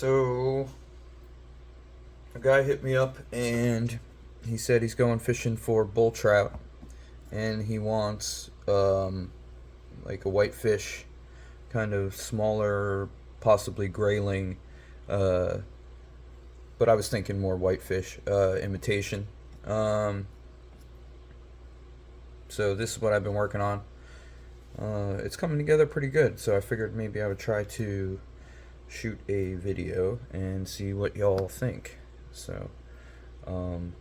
So a guy hit me up and he said he's going fishing for bull trout and he wants like a whitefish, kind of smaller, possibly grayling, uh, but I was thinking more whitefish imitation. Um, so this is what I've been working on. It's coming together pretty good, so I figured maybe I would try to shoot a video and see what y'all think. So, um,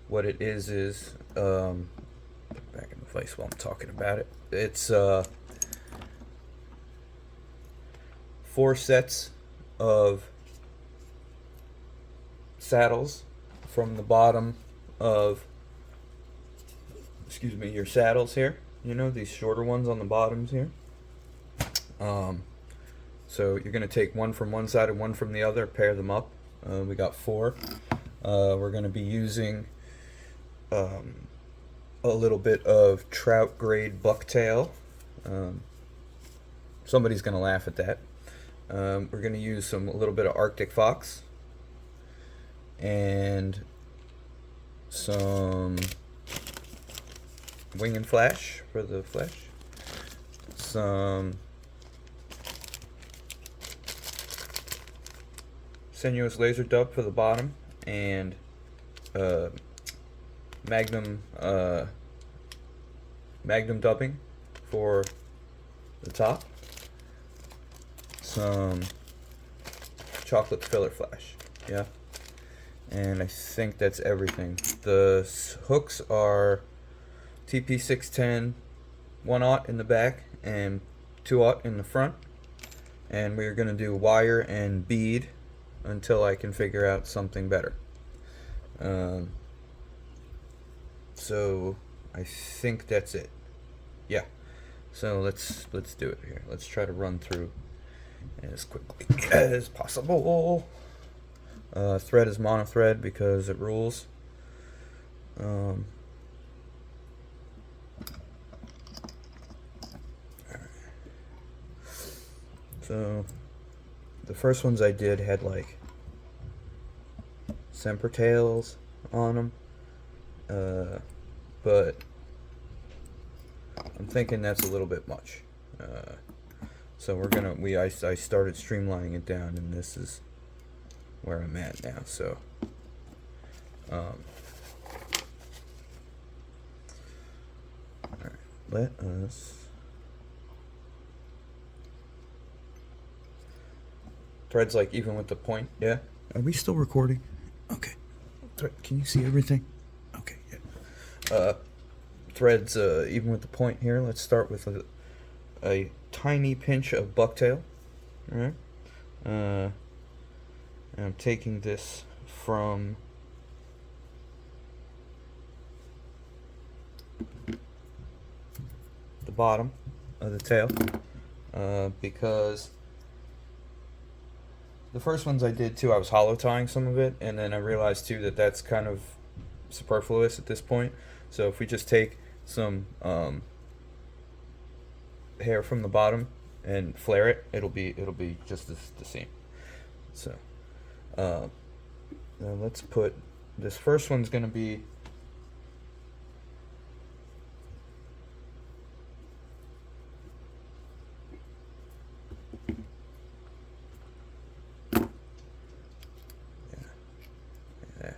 what it is back in the place while I'm talking about it. It's 4 sets of saddles from the bottom of, excuse me, your saddles here. You know, these shorter ones on the bottoms here. So you're going to take one from one side and one from the other, pair them up. We got 4. We're going to be using a little bit of trout grade bucktail. Somebody's going to laugh at that. We're going to use a little bit of Arctic fox and some wing and flash for the flesh, some senyos laser dub for the bottom, and magnum dubbing for the top, some chocolate filler flash. Yeah, and I think that's everything. The hooks are TP 610 1/0 in the back and 2/0 in the front, and we're going to do wire and bead until I can figure out something better. So I think that's it. Yeah. So let's do it here. Let's try to run through as quickly as possible. Thread is mono thread because it rules. So the first ones I did had like semper tails on them, but I'm thinking that's a little bit much. So I started streamlining it down, and this is where I'm at now. So all right, let us threads like even with the point. Yeah, are we still recording? Okay. Can you see everything? Okay. Yeah. Threads even with the point here. Let's start with a tiny pinch of bucktail. All right. And I'm taking this from the bottom of the tail because the first ones I did too, I was hollow tying some of it, and then I realized too that that's kind of superfluous at this point. So if we just take some hair from the bottom and flare it, it'll be just the same. So now let's put this first one's gonna be yeah,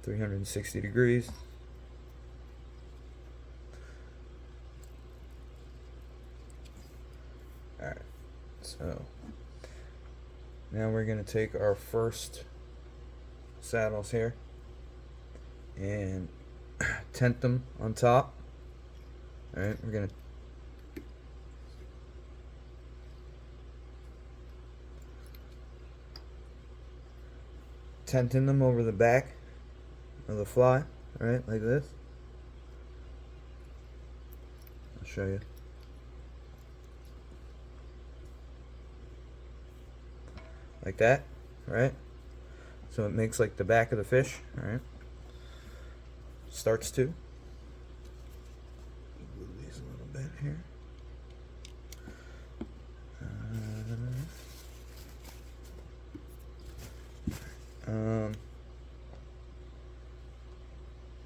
360 degrees. Alright, so now we're going to take our first saddles here and tent them on top. Alright, we're going to tenting them over the back of the fly, alright, like this. I'll show you. Like that, right? So it makes like the back of the fish, alright? Starts to. Move these a little bit here.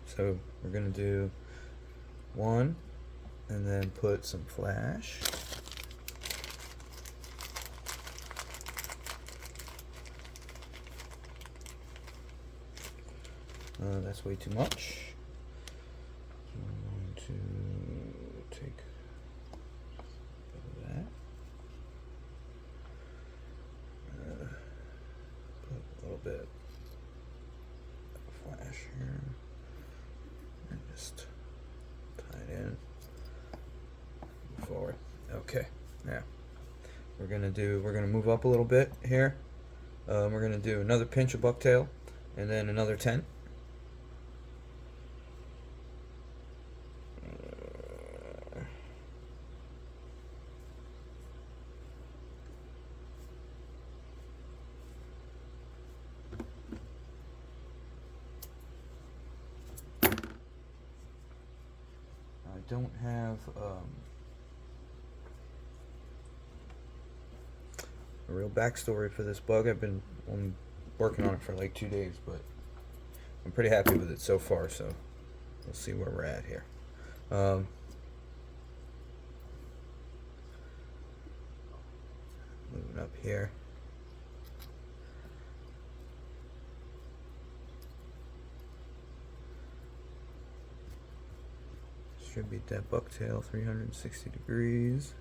So we're gonna do one, and then put some flash. That's way too much. So I'm going to take a bit of that. Put a little bit of flash here. And just tie it in. Move forward. Okay. Now we're gonna move up a little bit here. We're gonna do another pinch of bucktail, and then another 10. I don't have a real backstory for this bug. I'm working on it for like 2 days, but I'm pretty happy with it so far, so we'll see where we're at here. Moving up here. Distribute that bucktail 360 degrees.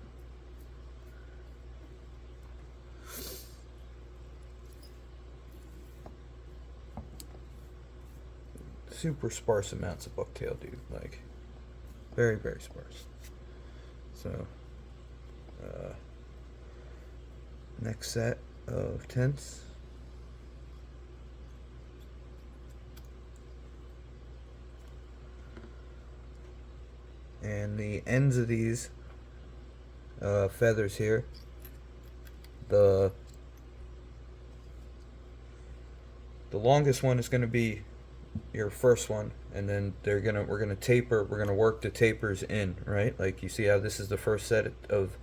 Super sparse amounts of bucktail, dude. Like, very, very sparse. So, next set of tenths. And the ends of these feathers here, the longest one is going to be your first one, and then we're gonna work the tapers in, right? Like, you see how this is the first set of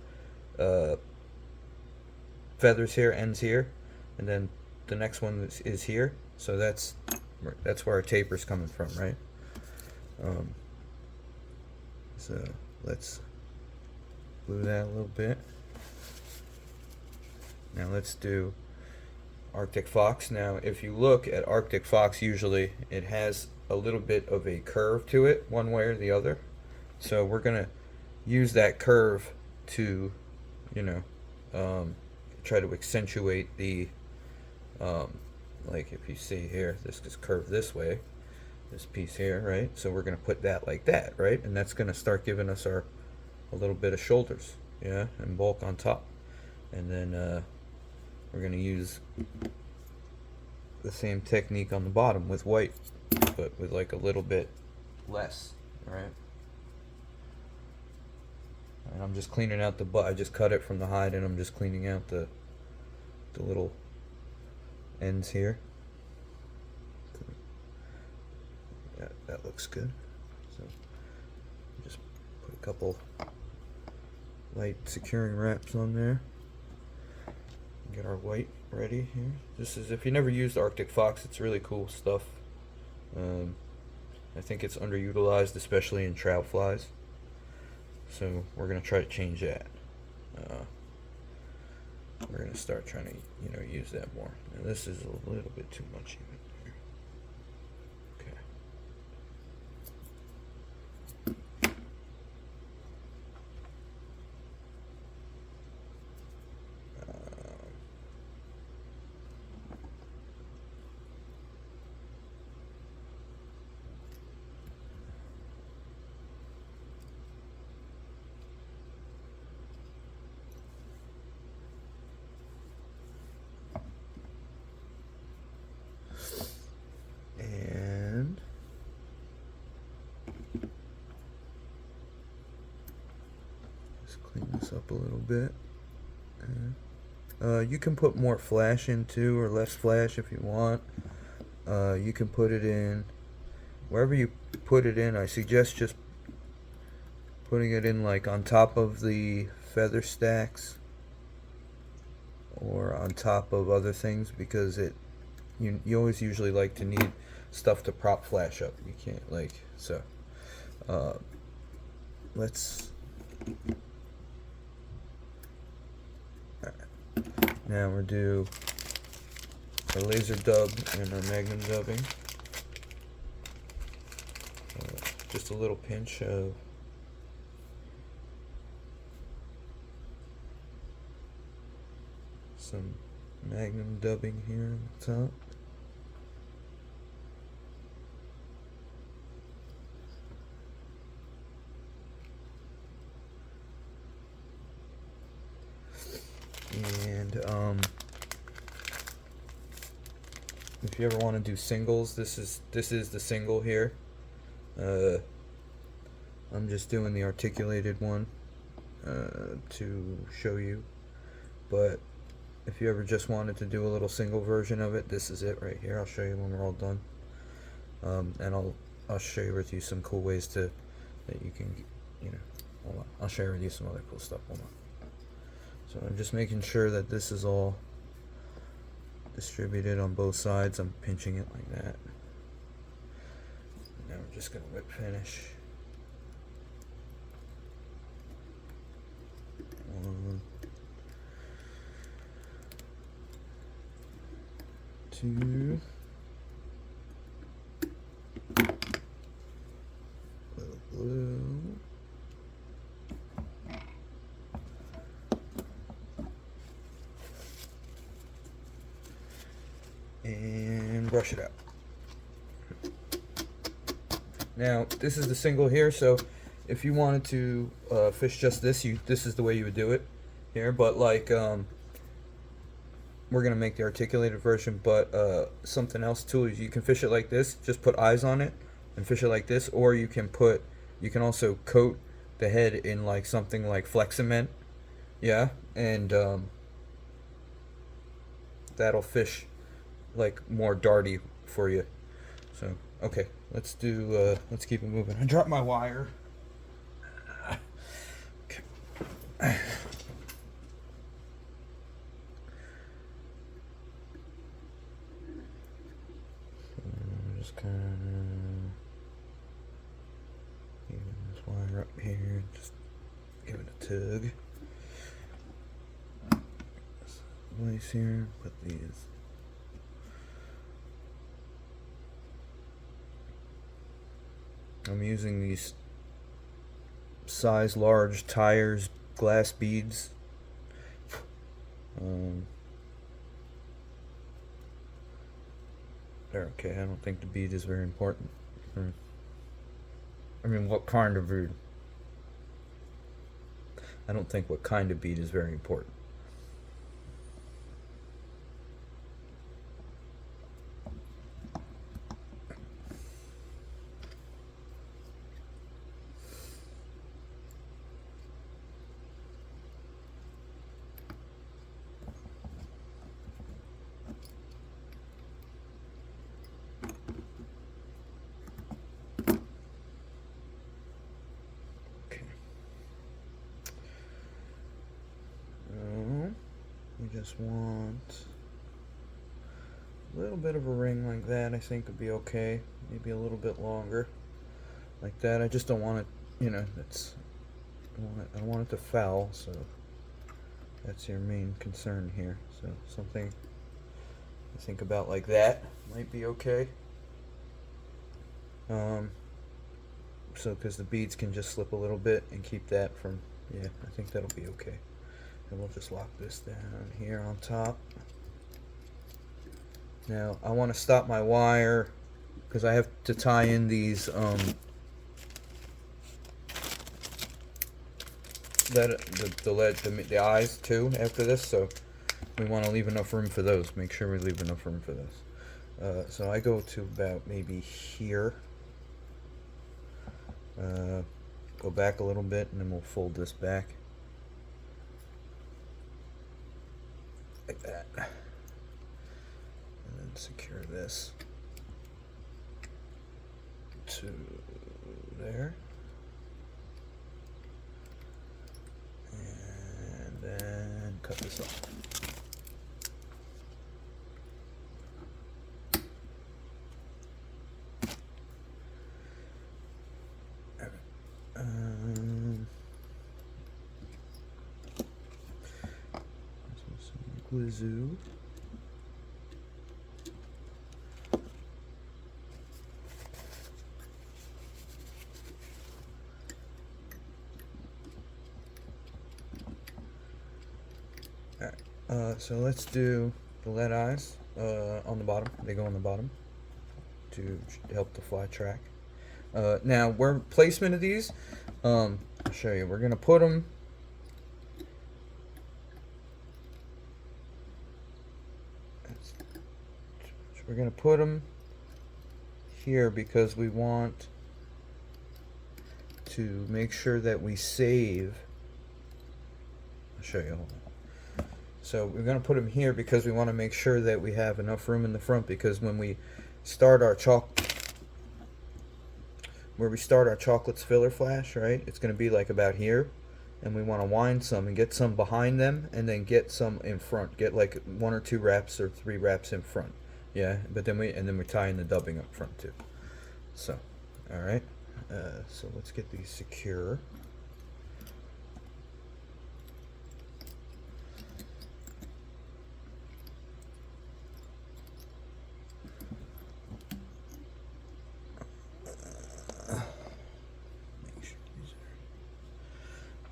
feathers here, ends here, and then the next one is here. So that's where our taper's coming from, right? So let's glue that a little bit. Now let's do Arctic Fox. Now if you look at Arctic Fox, usually it has a little bit of a curve to it, one way or the other. So we're gonna use that curve to, try to accentuate the, like if you see here, this is curved this way, this piece here, right? So we're gonna put that like that, right? And that's gonna start giving us a little bit of shoulders, yeah, and bulk on top. And then we're gonna use the same technique on the bottom with white, but with like a little bit less, right? And I'm just cleaning out the butt. I just cut it from the hide, and I'm just cleaning out the little ends here. That looks good. So just put a couple light securing wraps on there. Get our white ready here. This is, if you never used Arctic Fox, it's really cool stuff. I think it's underutilized, especially in trout flies. So we're gonna try to change that. We're gonna start trying to, use that more. Now this is a little bit too much even. And just clean this up a little bit. You can put more flash in too, or less flash if you want. You can put it in wherever you put it in. I suggest just putting it in like on top of the feather stacks or on top of other things, because you always usually like to need stuff to prop flash up. You can't like so. Let's. Now we'll do our laser dub and our magnum dubbing. Just a little pinch of some magnum dubbing here on the top. And if you ever want to do singles, this is the single here. I'm just doing the articulated one to show you, but if you ever just wanted to do a little single version of it, this is it right here. I'll show you when we're all done, and I'll share with you some cool ways that you can, hold on. I'll share with you some other cool stuff. Hold on. So I'm just making sure that this is all distributed on both sides. I'm pinching it like that. Now we're just gonna whip finish. 1, 2. Little blue. And brush it out. Now this is the single here, so if you wanted to fish just this, this is the way you would do it here. But like we're gonna make the articulated version, but something else too is you can fish it like this. Just put eyes on it and fish it like this, or you can also coat the head in like something like Flex Cement, yeah, and that'll fish like more darty for you. So okay, let's keep it moving. I dropped my wire. Okay. Just kind of even this wire up here, just give it a tug. Place here, put these. I'm using these size large tires glass beads. They're okay. I don't think the bead is very important. I mean, what kind of bead? I don't think what kind of bead is very important. We just want a little bit of a ring like that. I think would be okay. Maybe a little bit longer, like that. I just don't want it. I don't want it to foul. So that's your main concern here. So something I think about like that might be okay. So because the beads can just slip a little bit and keep that from. Yeah, I think that'll be okay. And we'll just lock this down here on top. Now I want to stop my wire because I have to tie in these the eyes too after this, so we want to leave enough room for those. Make sure we leave enough room for those. So I go to about maybe here. Go back a little bit and then we'll fold this back. Like that, and then secure this to there, and then cut this off. Glizoo. Alright, so let's do the lead eyes on the bottom. They go on the bottom to help the fly track. Now, placement of these, I'll show you. We're going to put them here because we want to make sure that we save. I'll show you. Hold on. So we're going to put them here because we want to make sure that we have enough room in the front, because when we start our Chockletts filler flash, right, it's going to be like about here, and we want to wind some and get some behind them and then get some in front, get like 1 or 2 wraps or 3 wraps in front, yeah, but then we tie in the dubbing up front too. So all right, so let's get these secure.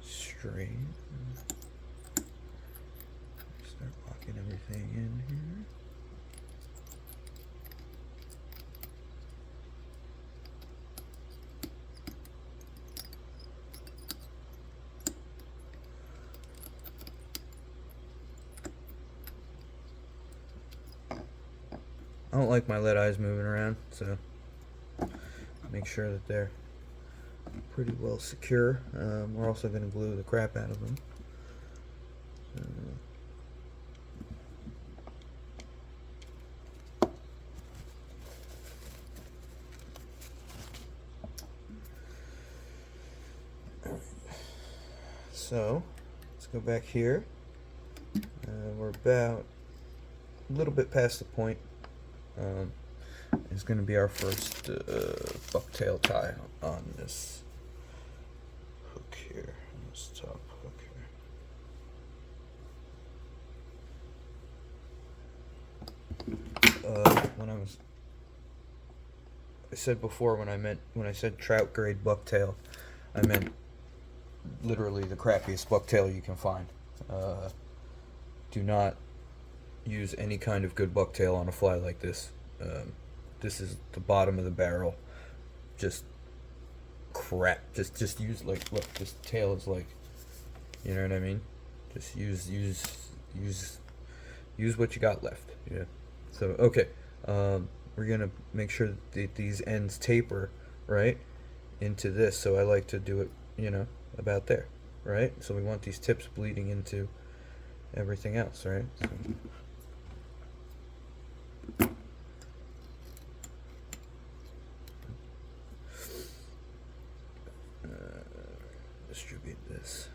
Straight. Start locking everything in here. I don't like my lead eyes moving around, so make sure that they're pretty well secure. We're also going to glue the crap out of them. So let's go back here. We're about a little bit past the point. It's going to be our first bucktail tie on this hook here, on this top hook here. I said before when I said trout grade bucktail, I meant literally the crappiest bucktail you can find. Do not use any kind of good bucktail on a fly like this. This is the bottom of the barrel, just crap. Just use, like, look, this tail is like, you know what I mean? Just use what you got left. Yeah. So okay, we're gonna make sure that these ends taper right into this. So I like to do it, you know, about there, right? So we want these tips bleeding into everything else, right? So, distribute this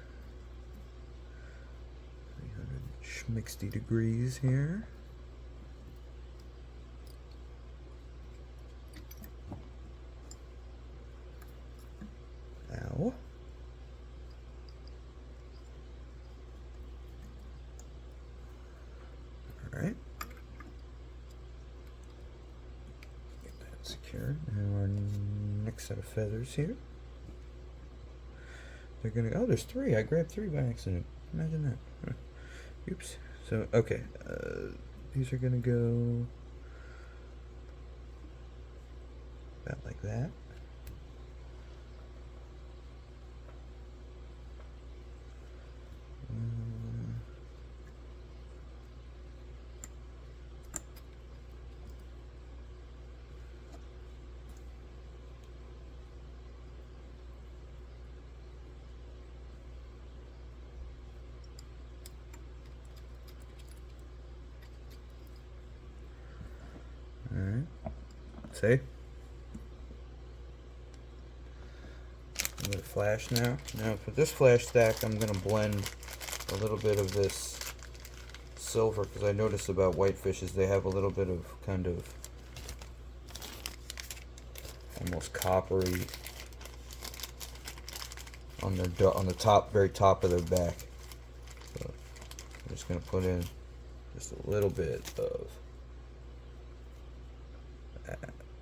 360 degrees here. Ow. Alright. Get that secured. And our next set of feathers here. They're gonna, oh, there's 3. I grabbed 3 by accident. Imagine that. Oops. So, okay. These are gonna go about like that. Alright. See? I'm gonna flash now. Now for this flash stack, I'm gonna blend a little bit of this silver, because I noticed about whitefishes they have a little bit of kind of almost coppery on their on the top, very top of their back. So I'm just gonna put in just a little bit of,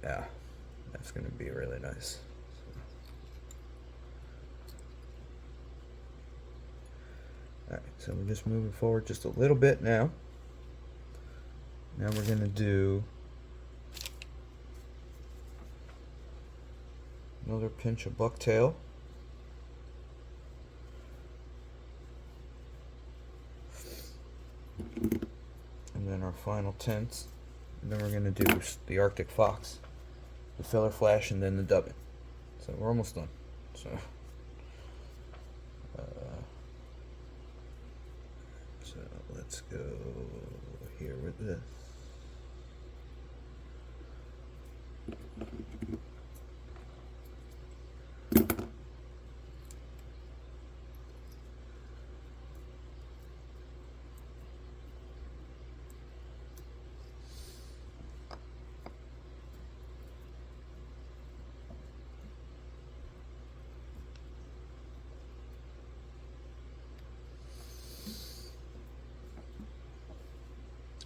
yeah, that's going to be really nice. Alright, so we're just moving forward just a little bit now. Now we're going to do another pinch of bucktail. And then our final tints. And then we're going to do the Arctic fox, the filler flash, and then the dubbing. So we're almost done. So, so let's go here with this.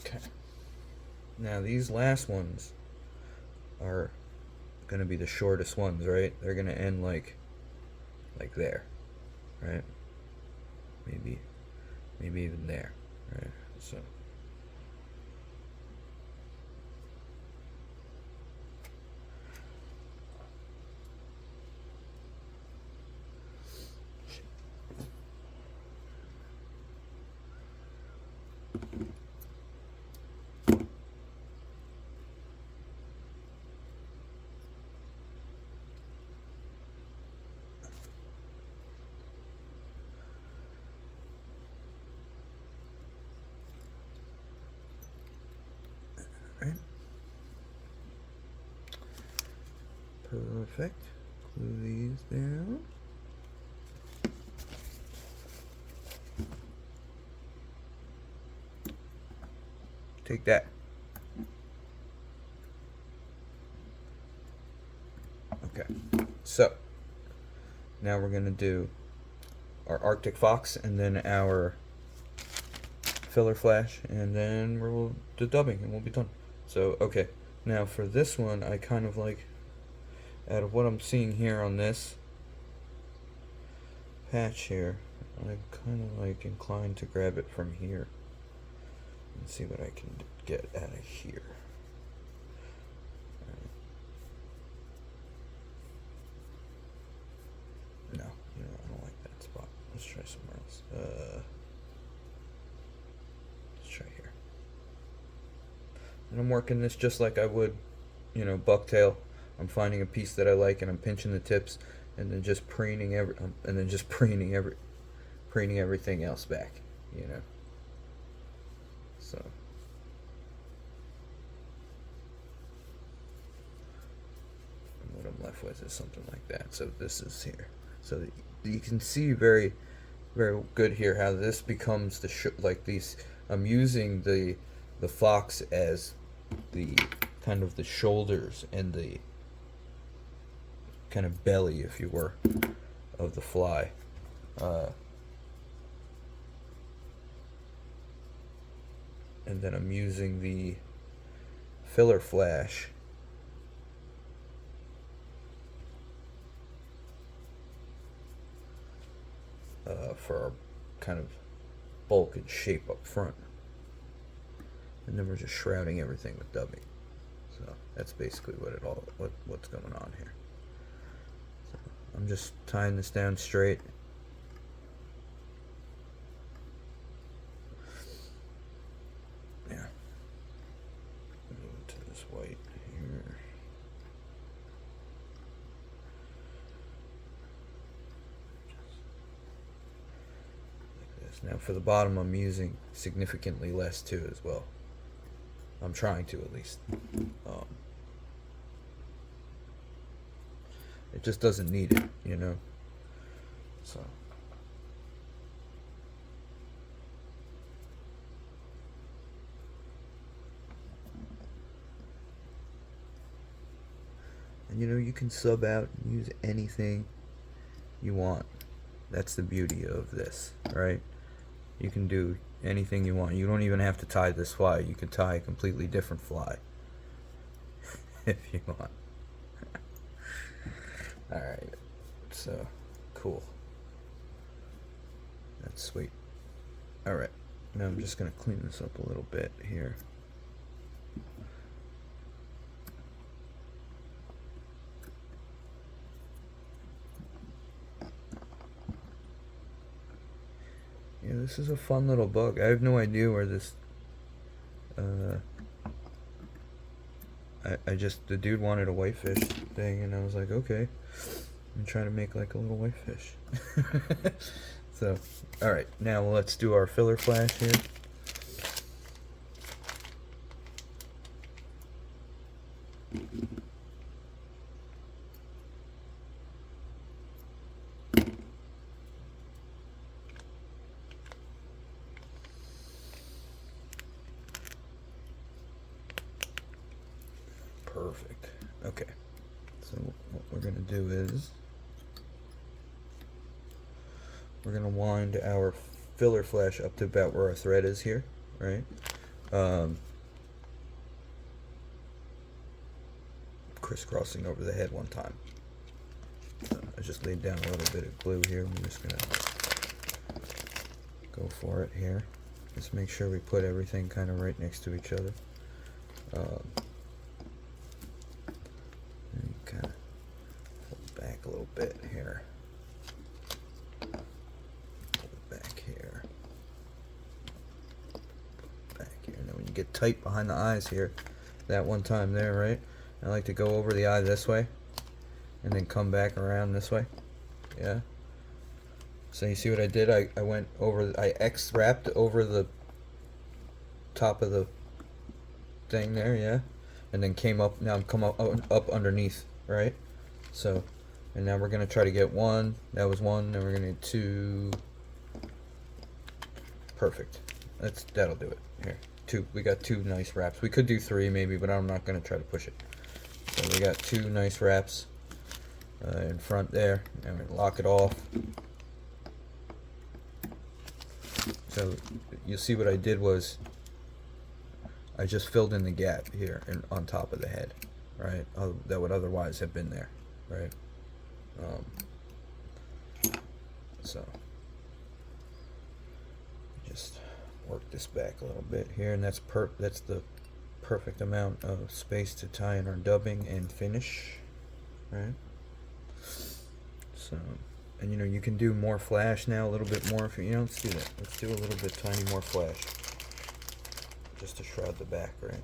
Okay. Now these last ones are gonna be the shortest ones, right? They're gonna end like there, right? Maybe even there, right? So. Right. Perfect. Glue these down. Take that. Okay. So now we're gonna do our Arctic fox and then our filler flash, and then we'll do dubbing and we'll be done. So okay, now for this one, I kind of like, out of what I'm seeing here on this patch here, I'm kind of like inclined to grab it from here and see what I can get out of here. No, you know, I don't like that spot. Let's try somewhere else. Let's try here. And I'm working this just like I would, you know, bucktail. I'm finding a piece that I like and I'm pinching the tips and then just preening everything else back, you know. So and what I'm left with is something like that. So this is here. So you can see very good here how this becomes the like these. I'm using the fox as the kind of the shoulders and the kind of belly, if you were, of the fly. And then I'm using the filler flash for our kind of bulk and shape up front. And then we're just shrouding everything with dubbing. So that's basically what's going on here. So I'm just tying this down straight. Yeah. Move to this white here. Like this. Now for the bottom, I'm using significantly less too as well. I'm trying to, at least. It just doesn't need it, you know. So. And you know, you can sub out and use anything you want. That's the beauty of this, right? You can do anything you want. You don't even have to tie this fly. You can tie a completely different fly if you want. Alright, so cool. That's sweet. Alright, now I'm just going to clean this up a little bit here. Yeah, this is a fun little bug. I have no idea where this I just, the dude wanted a whitefish thing, and I was like, okay, I'm trying to make like a little whitefish. So, alright, now let's do our filler flash here. Perfect. Okay. So what we're going to do is we're going to wind our filler flash up to about where our thread is here, right? Crisscrossing over the head one time. I just laid down a little bit of glue here. I'm just going to go for it here. Just make sure we put everything kind of right next to each other. And kind of pull back a little bit here. Pull it back here. Back here. And then when you get tight behind the eyes here, that one time there, right? I like to go over the eye this way and then come back around this way. Yeah. So you see what I did? I went over, I X-wrapped over the top of the thing there, yeah? And then came up, now I'm come up underneath, right? So, and now we're going to try to get one. That was one, and we're going to get two. Perfect. That'll do it. Here, two. We got two nice wraps. We could do three maybe, but I'm not going to try to push it. So we got two nice wraps in front there, and we lock it off. So you'll see what I did was I just filled in the gap here and on top of the head, right? That would otherwise have been there, right? So just work this back a little bit here, and that's the perfect amount of space to tie in our dubbing and finish, right? So, and you know, you can do more flash now, a little bit more if you know, let's do that. Let's do a little bit tiny more flash. Just to shroud the back, right?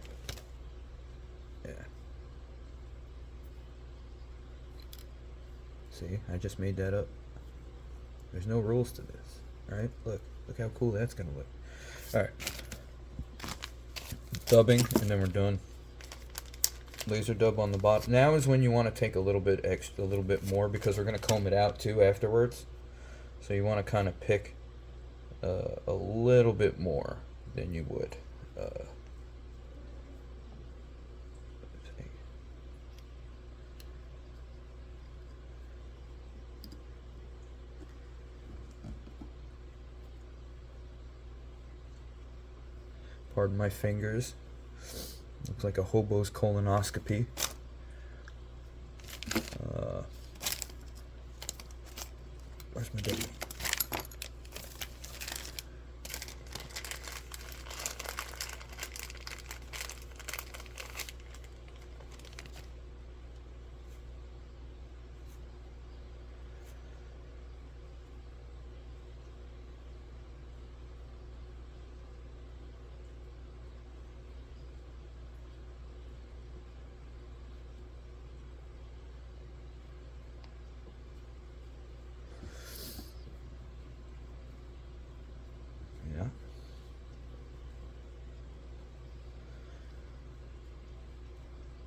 Yeah. See, I just made that up. There's no rules to this, right? Look how cool that's gonna look. Alright. Dubbing, and then we're done. Laser dub on the bottom. Now is when you want to take a little bit extra, a little bit more, because we're going to comb it out too afterwards. So you want to kind of pick a little bit more than you would. Pardon my fingers. Looks like a hobo's colonoscopy. Where's my baby?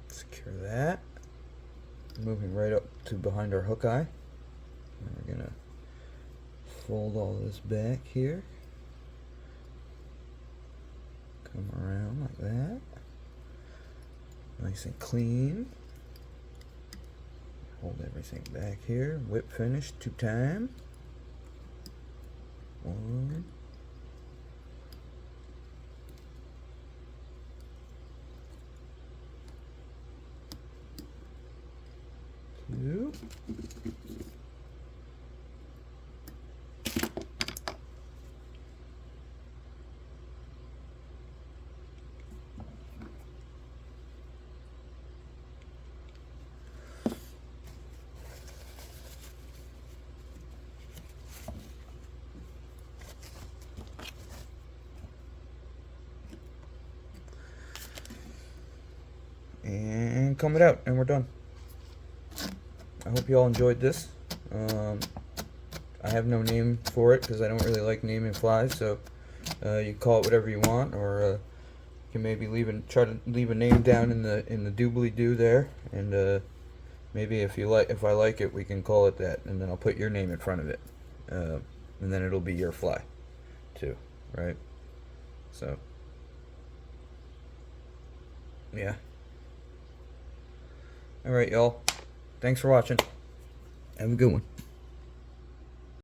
Secure that. Moving right up to behind our hook eye. And we're gonna fold all this back here. Come around like that. Nice and clean. Hold everything back here. Whip finish 2 times. 1, Nope. And comb it out, and we're done. I hope you all enjoyed this. I have no name for it because I don't really like naming flies, so you call it whatever you want, or you can maybe try to leave a name down in the doobly doo there, and maybe if I like it, we can call it that, and then I'll put your name in front of it, and then it'll be your fly, too, right? So, yeah. All right, y'all. Thanks for watching. Have a good one.